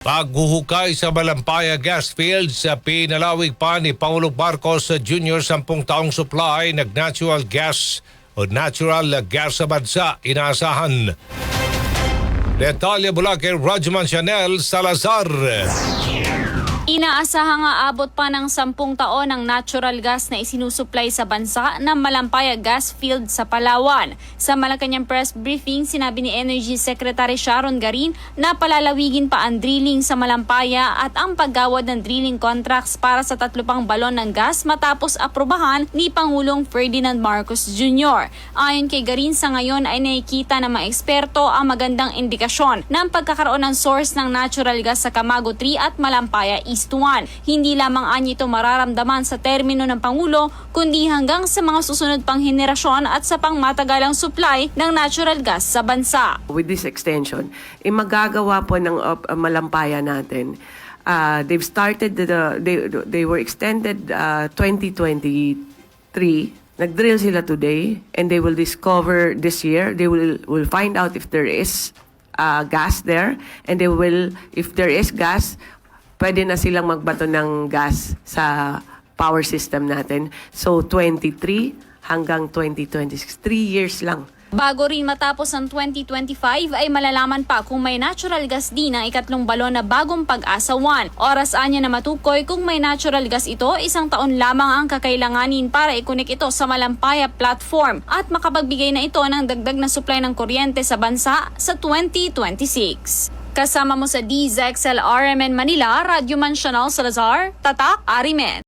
Paghuhukay sa Malampaya gas fields sa pinalawig pa ni Pangulong Marcos Jr. 10 taong supply ng natural gas sa bansa inaasahan. Detalye mula kay Rajman Chanel Salazar. Inaasahang aabot pa ng 10 taon ang natural gas na isinusuplay sa bansa ng Malampaya gas field sa Palawan. Sa Malacanang press briefing, sinabi ni Energy Secretary Sharon Garin na palalawigin pa ang drilling sa Malampaya at ang paggawad ng drilling contracts para sa 3 pang balon ng gas matapos aprobahan ni Pangulong Ferdinand Marcos Jr. Ayon kay Garin, sa ngayon ay nakikita ng mga eksperto ang magandang indikasyon ng pagkakaroon ng source ng natural gas sa Camago 3 at Malampaya East 1. Hindi lamang anya ito mararamdaman sa termino ng Pangulo, kundi hanggang sa mga susunod pang henerasyon at sa pangmatagalang supply ng natural gas sa bansa. With this extension, magagawa po ng Malampaya natin. They've started, they were extended 2023. Nag-drill sila today and they will discover this year, they will find out if there is gas there, and they will, if there is gas, pwede na silang magbato ng gas sa power system natin. So 23 hanggang 2026, 3 years lang. Bago rin matapos ang 2025 ay malalaman pa kung may natural gas din ang ikatlong balon na Bagong Pag-asa 1. Oras anya na matukoy kung may natural gas ito, 1 taon lamang ang kakailanganin para i-connect ito sa Malampaya platform at makapagbigay na ito ng dagdag na supply ng kuryente sa bansa sa 2026. Kasama mo sa DZXL RMN Manila, Radyo Man Chanel Salazar, Tatak Arimen.